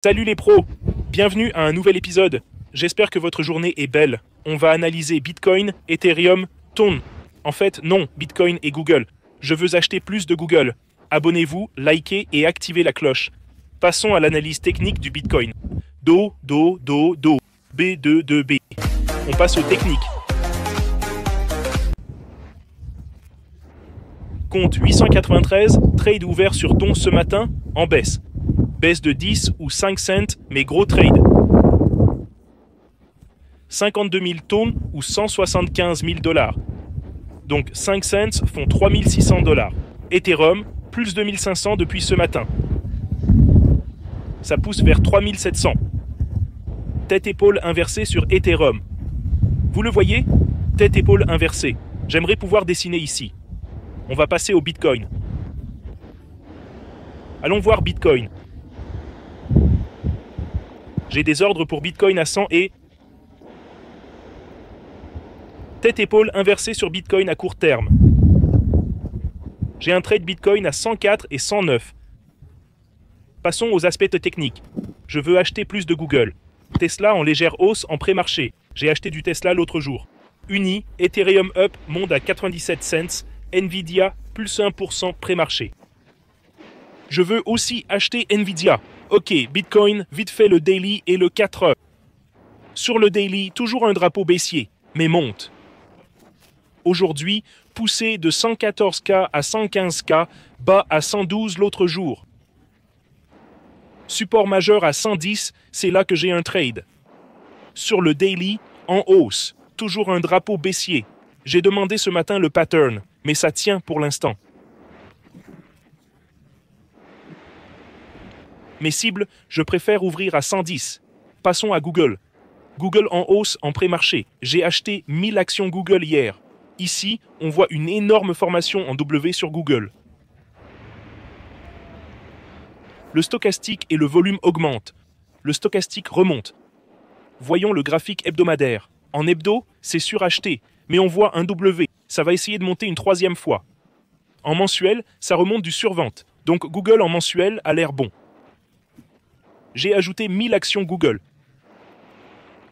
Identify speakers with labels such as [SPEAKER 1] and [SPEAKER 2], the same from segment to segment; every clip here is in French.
[SPEAKER 1] Salut les pros, bienvenue à un nouvel épisode. J'espère que votre journée est belle. On va analyser Bitcoin, Ethereum, Ton. En fait, non, Bitcoin et Google. Je veux acheter plus de Google. Abonnez-vous, likez et activez la cloche. Passons à l'analyse technique du Bitcoin. Do, B2, B. On passe aux techniques. Compte 893, trade ouvert sur Ton ce matin, en baisse. Baisse de 10 ou 5 cents, mais gros trade. 52 000 tonnes ou 175 000 $. Donc 5 cents font 3 600 $. Ethereum, plus 2500 depuis ce matin. Ça pousse vers 3 700. Tête-épaule inversée sur Ethereum. Vous le voyez? Tête-épaule inversée. J'aimerais pouvoir dessiner ici. On va passer au Bitcoin. Allons voir Bitcoin. J'ai des ordres pour Bitcoin à 100 et... Tête-épaule inversée sur Bitcoin à court terme. J'ai un trade Bitcoin à 104 et 109. Passons aux aspects techniques. Je veux acheter plus de Google. Tesla en légère hausse en pré-marché. J'ai acheté du Tesla l'autre jour. Uni, Ethereum Up monte à 97 cents. Nvidia, plus 1% pré-marché. Je veux aussi acheter Nvidia. Ok, Bitcoin, vite fait le daily et le 4 heures. Sur le daily, toujours un drapeau baissier, mais monte. Aujourd'hui, poussé de 114K à 115K, bas à 112 l'autre jour. Support majeur à 110, c'est là que j'ai un trade. Sur le daily, en hausse, toujours un drapeau baissier. J'ai demandé ce matin le pattern, mais ça tient pour l'instant. Mes cibles, je préfère ouvrir à 110. Passons à Google. Google en hausse en pré-marché. J'ai acheté 1000 actions Google hier. Ici, on voit une énorme formation en W sur Google. Le stochastique et le volume augmentent. Le stochastique remonte. Voyons le graphique hebdomadaire. En hebdo, c'est suracheté, mais on voit un W. Ça va essayer de monter une troisième fois. En mensuel, ça remonte du survente. Donc Google en mensuel a l'air bon. J'ai ajouté 1000 actions Google.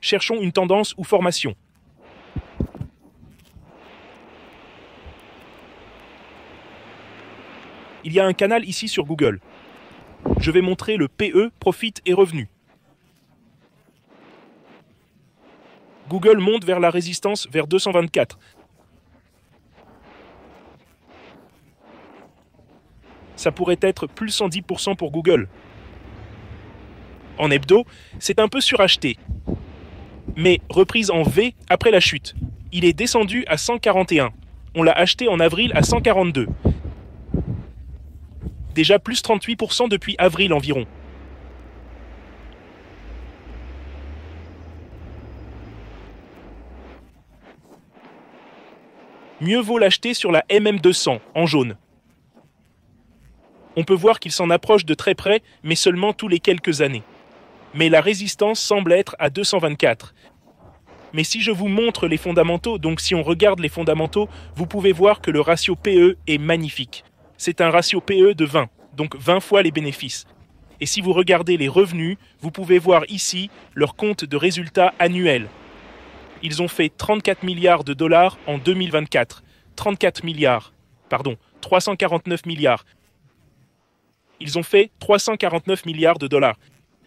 [SPEAKER 1] Cherchons une tendance ou formation. Il y a un canal ici sur Google. Je vais montrer le PE, Profit et Revenu. Google monte vers la résistance vers 224. Ça pourrait être plus 110% pour Google. En hebdo, c'est un peu suracheté. Mais reprise en V après la chute. Il est descendu à 141. On l'a acheté en avril à 142. Déjà plus 38% depuis avril environ. Mieux vaut l'acheter sur la MM200 en jaune. On peut voir qu'il s'en approche de très près, mais seulement tous les quelques années. Mais la résistance semble être à 224. Mais si je vous montre les fondamentaux, donc si on regarde les fondamentaux, vous pouvez voir que le ratio PE est magnifique. C'est un ratio PE de 20, donc 20 fois les bénéfices. Et si vous regardez les revenus, vous pouvez voir ici leur compte de résultats annuels. Ils ont fait 34 milliards de dollars en 2024. 349 milliards. Ils ont fait 349 milliards de dollars.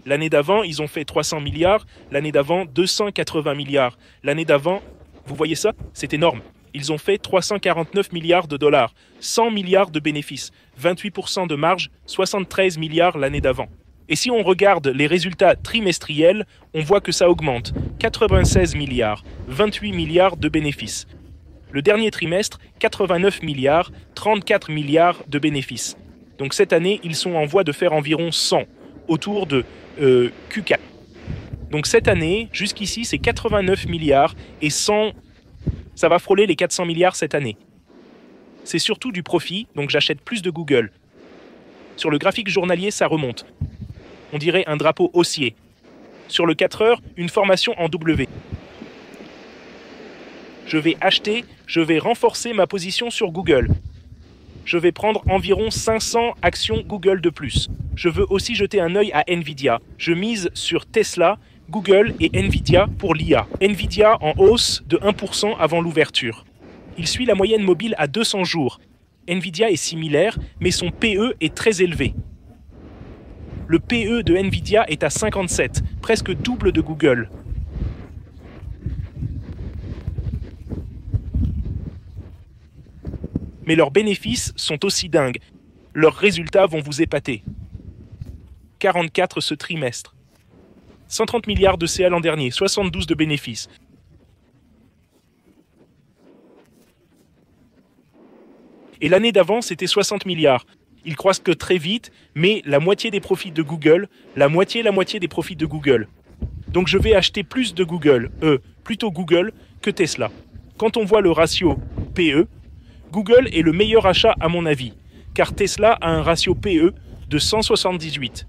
[SPEAKER 1] L'année d'avant, ils ont fait 300 milliards. L'année d'avant, 280 milliards. L'année d'avant, vous voyez ça? C'est énorme. Ils ont fait 349 milliards de dollars. 100 milliards de bénéfices. 28% de marge, 73 milliards l'année d'avant. Et si on regarde les résultats trimestriels, on voit que ça augmente. 96 milliards, 28 milliards de bénéfices. Le dernier trimestre, 89 milliards, 34 milliards de bénéfices. Donc cette année, ils sont en voie de faire environ 100, autour de Q4. Donc cette année, jusqu'ici, c'est 89 milliards et 100, ça va frôler les 400 milliards cette année. C'est surtout du profit, donc j'achète plus de Google. Sur le graphique journalier, ça remonte. On dirait un drapeau haussier. Sur le 4 heures, une formation en W. Je vais acheter, je vais renforcer ma position sur Google. Je vais prendre environ 500 actions Google de plus. Je veux aussi jeter un œil à Nvidia. Je mise sur Tesla, Google et Nvidia pour l'IA. Nvidia en hausse de 1% avant l'ouverture. Il suit la moyenne mobile à 200 jours. Nvidia est similaire, mais son PE est très élevé. Le PE de Nvidia est à 57, presque double de Google. Mais leurs bénéfices sont aussi dingues. Leurs résultats vont vous épater. 44 ce trimestre. 130 milliards de CA l'an dernier, 72 de bénéfices. Et l'année d'avant, c'était 60 milliards. Ils croissent que très vite, mais la moitié des profits de Google, la moitié des profits de Google. Donc je vais acheter plus de Google, plutôt Google que Tesla. Quand on voit le ratio PE, Google est le meilleur achat à mon avis, car Tesla a un ratio PE de 178.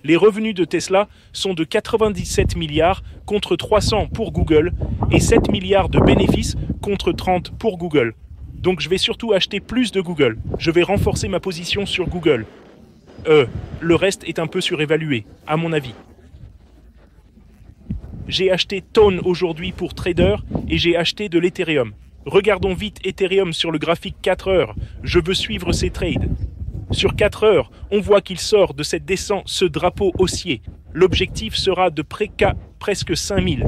[SPEAKER 1] Les revenus de Tesla sont de 97 milliards contre 300 pour Google et 7 milliards de bénéfices contre 30 pour Google. Donc je vais surtout acheter plus de Google. Je vais renforcer ma position sur Google. Le reste est un peu surévalué, à mon avis. J'ai acheté Tone aujourd'hui pour trader et j'ai acheté de l'Ethereum. Regardons vite Ethereum sur le graphique 4 heures. Je veux suivre ses trades. Sur 4 heures, on voit qu'il sort de cette descente, ce drapeau haussier. L'objectif sera de presque 5000.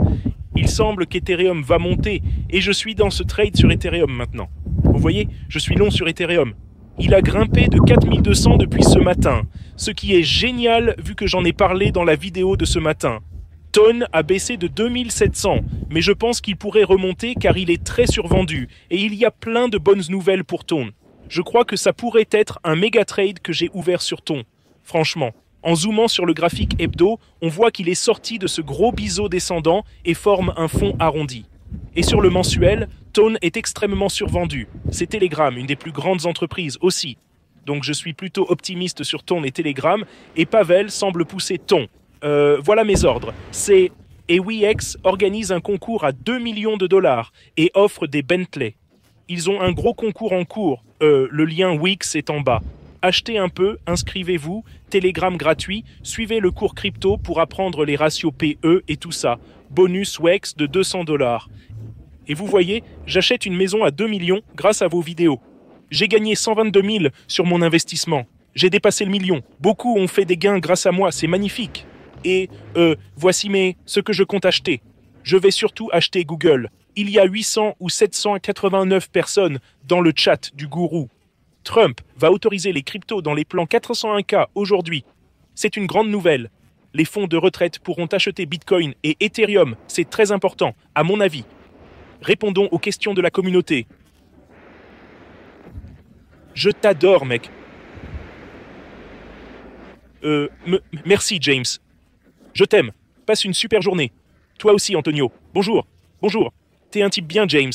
[SPEAKER 1] Il semble qu'Ethereum va monter et je suis dans ce trade sur Ethereum maintenant. Vous voyez, je suis long sur Ethereum. Il a grimpé de 4200 depuis ce matin, ce qui est génial vu que j'en ai parlé dans la vidéo de ce matin. Tone a baissé de 2700, mais je pense qu'il pourrait remonter car il est très survendu et il y a plein de bonnes nouvelles pour Tone. Je crois que ça pourrait être un méga trade que j'ai ouvert sur Tone. Franchement, en zoomant sur le graphique hebdo, on voit qu'il est sorti de ce gros biseau descendant et forme un fond arrondi. Et sur le mensuel, Tone est extrêmement survendu. C'est Telegram, une des plus grandes entreprises aussi. Donc je suis plutôt optimiste sur Tone et Telegram, et Pavel semble pousser Tone. Voilà mes ordres. C'est EWX organise un concours à 2 millions de dollars et offre des Bentley. Ils ont un gros concours en cours. Le lien Wix est en bas. Achetez un peu, inscrivez-vous, Telegram gratuit, suivez le cours crypto pour apprendre les ratios PE et tout ça. Bonus WEX de 200 dollars. Et vous voyez, j'achète une maison à 2 millions grâce à vos vidéos. J'ai gagné 122 000 sur mon investissement. J'ai dépassé le million. Beaucoup ont fait des gains grâce à moi, c'est magnifique. Et voici ce que je compte acheter. Je vais surtout acheter Google. Il y a 800 ou 789 personnes dans le chat du gourou. Trump va autoriser les cryptos dans les plans 401K aujourd'hui. C'est une grande nouvelle. Les fonds de retraite pourront acheter Bitcoin et Ethereum. C'est très important, à mon avis. Répondons aux questions de la communauté. Je t'adore, mec. Merci, James. Je t'aime. Passe une super journée. Toi aussi, Antonio. Bonjour. Bonjour. T'es un type bien, James.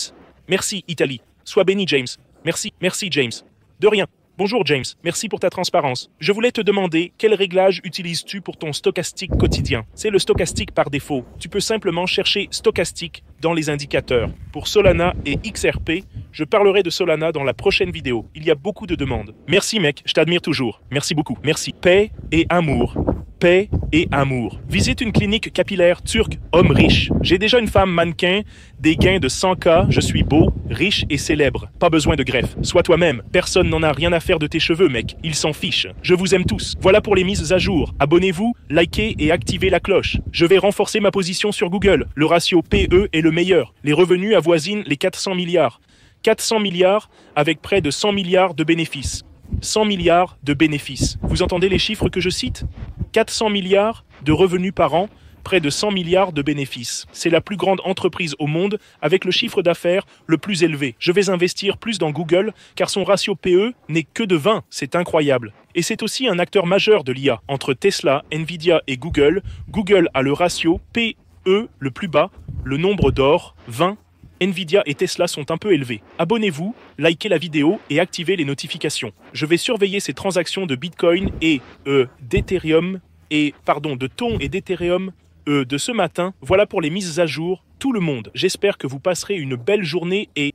[SPEAKER 1] Merci, Italie. Sois béni, James. Merci, James. De rien. Bonjour, James. Merci pour ta transparence. Je voulais te demander, quel réglage utilises-tu pour ton stochastique quotidien? C'est le stochastique par défaut. Tu peux simplement chercher stochastique dans les indicateurs. Pour Solana et XRP, je parlerai de Solana dans la prochaine vidéo. Il y a beaucoup de demandes. Merci, mec. Je t'admire toujours. Merci beaucoup. Merci. Paix et amour. Paix et amour. Visite une clinique capillaire turque, homme riche. J'ai déjà une femme mannequin, des gains de 100K, je suis beau, riche et célèbre. Pas besoin de greffe. Sois toi-même. Personne n'en a rien à faire de tes cheveux, mec. Ils s'en fichent. Je vous aime tous. Voilà pour les mises à jour. Abonnez-vous, likez et activez la cloche. Je vais renforcer ma position sur Google. Le ratio PE est le meilleur. Les revenus avoisinent les 400 milliards. 400 milliards avec près de 100 milliards de bénéfices. 100 milliards de bénéfices. Vous entendez les chiffres que je cite? 400 milliards de revenus par an, près de 100 milliards de bénéfices. C'est la plus grande entreprise au monde avec le chiffre d'affaires le plus élevé. Je vais investir plus dans Google car son ratio PE n'est que de 20. C'est incroyable. Et c'est aussi un acteur majeur de l'IA. Entre Tesla, Nvidia et Google, Google a le ratio PE le plus bas, le nombre d'or, 20. Nvidia et Tesla sont un peu élevés. Abonnez-vous, likez la vidéo et activez les notifications. Je vais surveiller ces transactions de Bitcoin et d'Ethereum de Tone et d'Ethereum de ce matin. Voilà pour les mises à jour. Tout le monde. J'espère que vous passerez une belle journée et